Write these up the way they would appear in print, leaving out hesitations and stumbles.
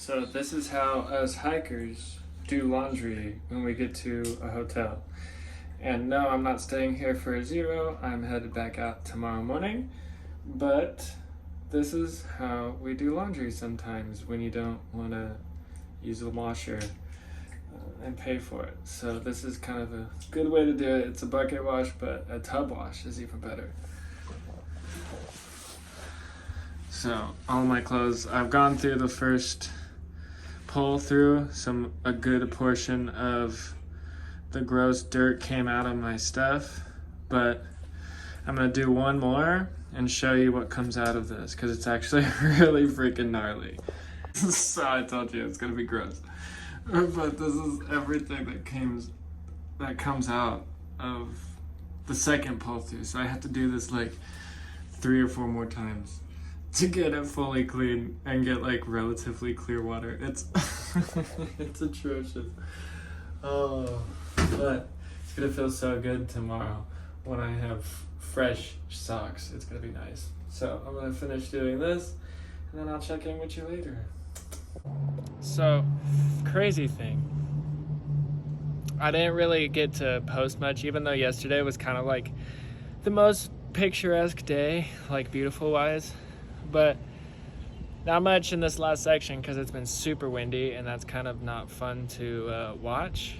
So this is how us hikers do laundry when we get to a hotel. And no, I'm not staying here for a zero. I'm headed back out tomorrow morning. But this is how we do laundry sometimes when you don't want to use a washer and pay for it. So this is kind of a good way to do it. It's a bucket wash, but a tub wash is even better. So all my clothes, I've gone through the first pull through. A good portion of the gross dirt came out of my stuff, but I'm gonna do one more and show you what comes out of this because it's actually really freaking gnarly. So I told you it's gonna be gross, but this is everything that comes out of the second pull through. So I have to do this like 3 or 4 more times to get it fully clean and get like relatively clear water. It's it's atrocious. Oh, but it's gonna feel so good tomorrow when I have fresh socks. It's gonna be nice. So I'm gonna finish doing this and then I'll check in with you later. So, crazy thing. I didn't really get to post much, even though yesterday was kind of like the most picturesque day, like beautiful wise. But not much in this last section because it's been super windy and that's kind of not fun to watch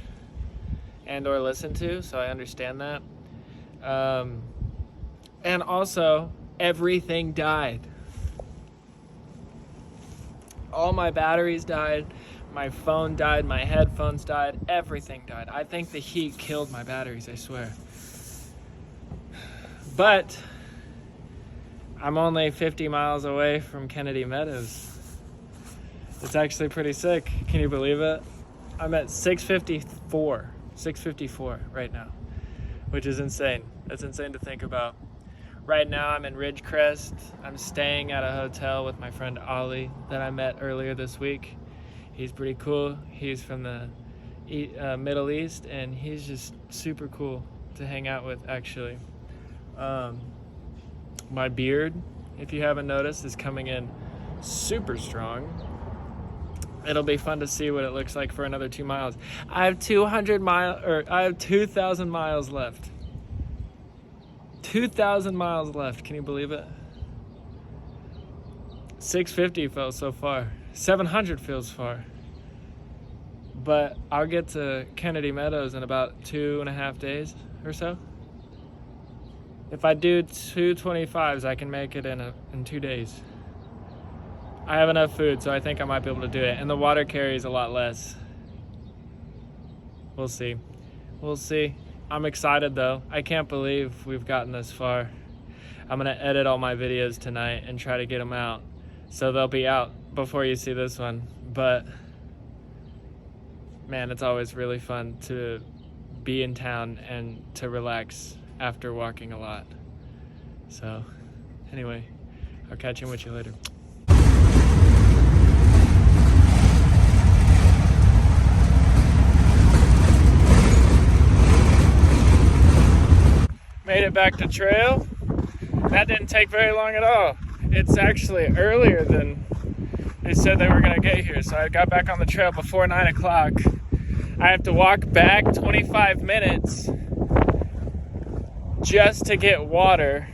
and or listen to, so I understand that. And also, everything died. All my batteries died, my phone died, my headphones died, everything died. I think the heat killed my batteries, I swear. But I'm only 50 miles away from Kennedy Meadows. It's actually pretty sick. Can you believe it? I'm at 654 right now, which is insane. That's insane to think about. Right now I'm in Ridgecrest. I'm staying at a hotel with my friend Ollie that I met earlier this week. He's pretty cool. He's from the Middle East and he's just super cool to hang out with, actually. My beard, if you haven't noticed, is coming in super strong. It'll be fun to see what it looks like for another 2 miles. I have 2,000 miles left. 2,000 miles left. Can you believe it? 650 felt so far. 700 feels far. But I'll get to Kennedy Meadows in about 2.5 days or so. If I do 225s, I can make it in 2 days. I have enough food, so I think I might be able to do it. And the water carries a lot less. We'll see. We'll see. I'm excited though. I can't believe we've gotten this far. I'm gonna edit all my videos tonight and try to get them out, so they'll be out before you see this one. But man, it's always really fun to be in town and to relax after walking a lot. So anyway, I'll catch in with you later. Made it back to trail. That didn't take very long at all. It's actually earlier than they said they were gonna get here. So I got back on the trail before 9 o'clock. I have to walk back 25 minutes just to get water.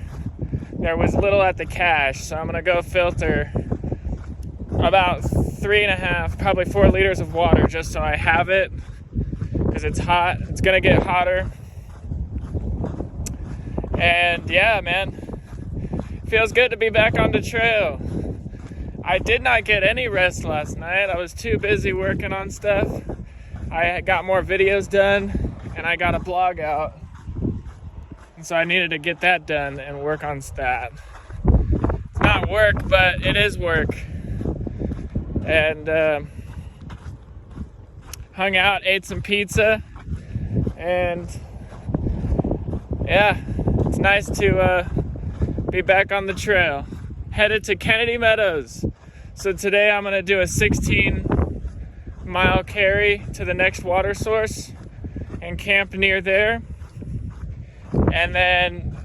There was little at the cache, so I'm gonna go filter about 3.5, probably 4 liters of water just so I have it, because it's hot. It's gonna get hotter. And yeah, man, feels good to be back on the trail. I did not get any rest last night. I was too busy working on stuff. I got more videos done and I got a blog out. And so I needed to get that done and work on that. It's not work, but it is work. And hung out, ate some pizza, and yeah, it's nice to be back on the trail. Headed to Kennedy Meadows. So today I'm gonna do a 16-mile carry to the next water source and camp near there. And then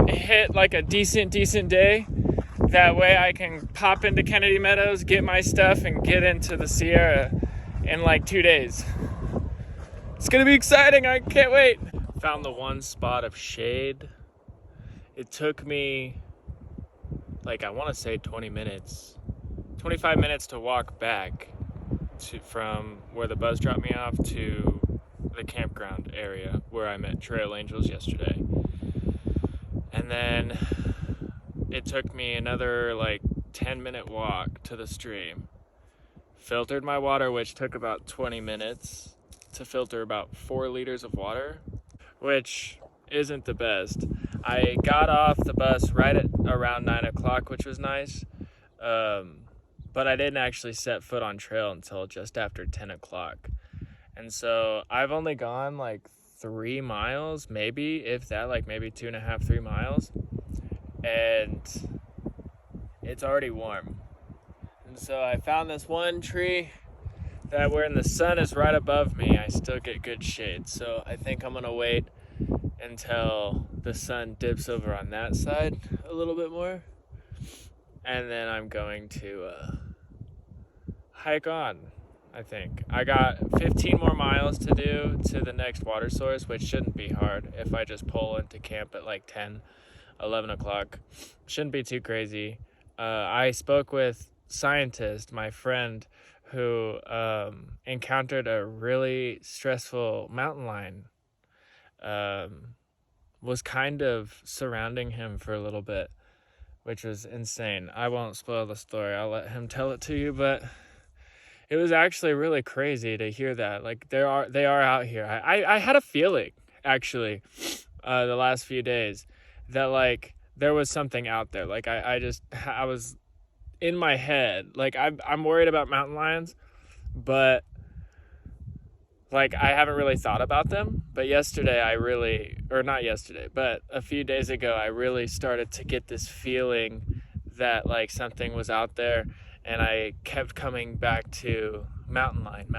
hit like a decent day That way I can pop into Kennedy Meadows, get my stuff, and get into the Sierra in like 2 days. It's gonna be exciting, I can't wait. Found the one spot of shade. It took me, like, I wanna say 20 minutes, 25 minutes to walk back from where the bus dropped me off to the campground area where I met Trail Angels yesterday. And then it took me another like 10-minute walk to the stream. Filtered my water, which took about 20 minutes to filter about 4 liters of water, which isn't the best. I got off the bus right at around 9 o'clock, which was nice. But I didn't actually set foot on trail until just after 10 o'clock. And so I've only gone like 3 miles, maybe, if that, like maybe 2.5, 3 miles. And it's already warm. And so I found this one tree that when the sun is right above me, I still get good shade. So I think I'm gonna wait until the sun dips over on that side a little bit more. And then I'm going to hike on, I think. I got 15 more miles to do to the next water source, which shouldn't be hard if I just pull into camp at like 10, 11 o'clock. Shouldn't be too crazy. I spoke with Scientist, my friend, who encountered a really stressful mountain lion. Was kind of surrounding him for a little bit, which was insane. I won't spoil the story. I'll let him tell it to you, but it was actually really crazy to hear that. Like, they are out here. I had a feeling, actually, the last few days that, like, there was something out there. Like, I was in my head. Like, I'm worried about mountain lions, but, like, I haven't really thought about them. But not yesterday, but a few days ago, I really started to get this feeling that, like, something was out there. And I kept coming back to mountain lion.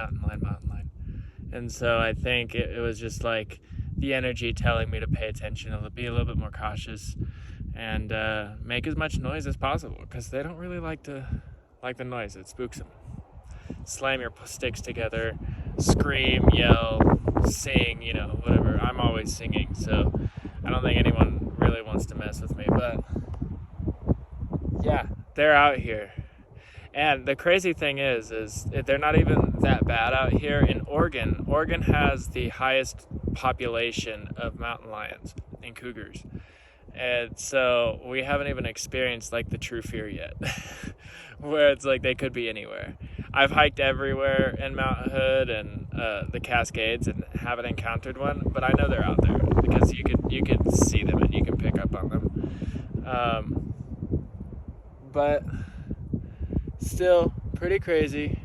And so I think it was just like the energy telling me to pay attention, to be a little bit more cautious, and make as much noise as possible, because they don't really like the noise. It spooks them. Slam your sticks together, scream, yell, sing, whatever. I'm always singing, so I don't think anyone really wants to mess with me. But yeah, they're out here. And the crazy thing is they're not even that bad out here. In Oregon, Oregon has the highest population of mountain lions and cougars. And so we haven't even experienced like the true fear yet, where it's like they could be anywhere. I've hiked everywhere in Mount Hood and the Cascades and haven't encountered one, but I know they're out there because you could see them and you can pick up on them. But still pretty crazy.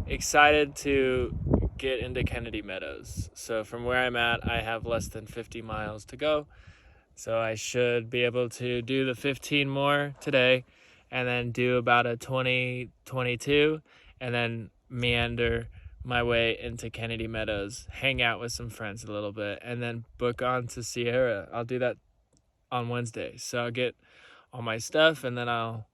Excited to get into Kennedy Meadows. So from where I'm at, I have less than 50 miles to go. So I should be able to do the 15 more today, and then do about a 20, 22, and then meander my way into Kennedy Meadows, hang out with some friends a little bit, and then book on to Sierra. I'll do that on Wednesday. So I'll get all my stuff, and then I'll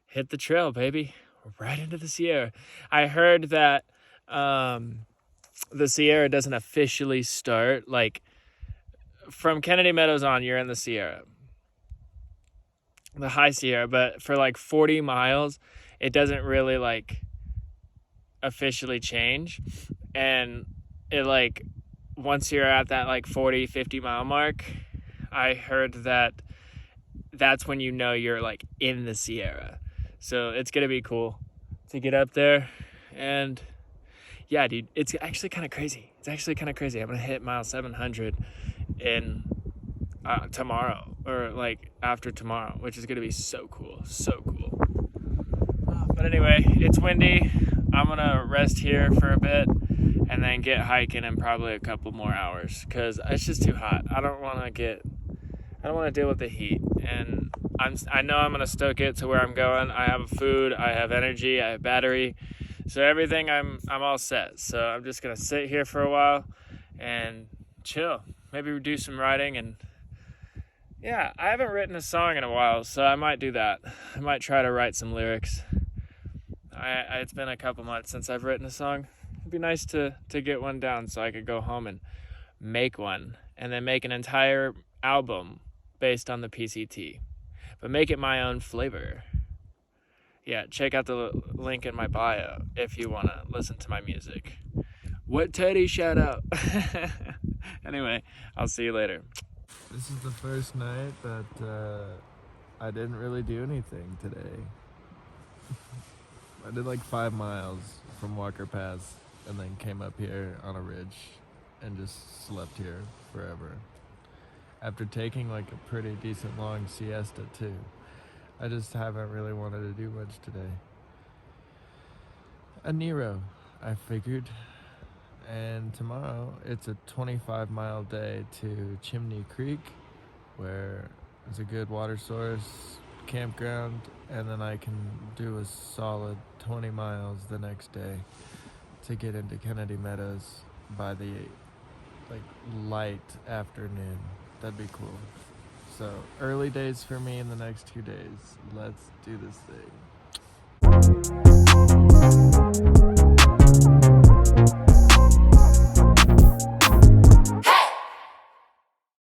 hit the trail, baby, right into the Sierra. I heard that the Sierra doesn't officially start, like, from Kennedy Meadows on, you're in the Sierra, the high Sierra, but for like 40 miles, it doesn't really like officially change. And it, like, once you're at that like 40, 50 mile mark, I heard that that's when you're like in the Sierra. So it's going to be cool to get up there. And yeah, dude, it's actually kind of crazy. I'm going to hit mile 700 in tomorrow, or like after tomorrow, which is going to be so cool. But anyway, it's windy. I'm going to rest here for a bit and then get hiking in probably a couple more hours, because it's just too hot. I don't want to deal with the heat. And I know I'm going to stoke it to where I'm going. I have food, I have energy, I have battery. So everything, I'm all set. So I'm just going to sit here for a while and chill. Maybe do some riding and Yeah, I haven't written a song in a while, so I might do that. I might try to write some lyrics. It's been a couple months since I've written a song. It'd be nice to get one down so I could go home and make one, and then make an entire album based on the PCT, but make it my own flavor. Yeah, check out the link in my bio if you want to listen to my music. What Teddy, shout out. Anyway, I'll see you later. This is the first night that I didn't really do anything today. I did like 5 miles from Walker Pass and then came up here on a ridge and just slept here forever. After taking like a pretty decent long siesta too. I just haven't really wanted to do much today. A Nero, I figured. And tomorrow it's a 25-mile day to Chimney Creek, where there's a good water source, campground, and then I can do a solid 20 miles the next day to get into Kennedy Meadows by the light afternoon. That'd be cool. So early days for me in the next 2 days. Let's do this thing.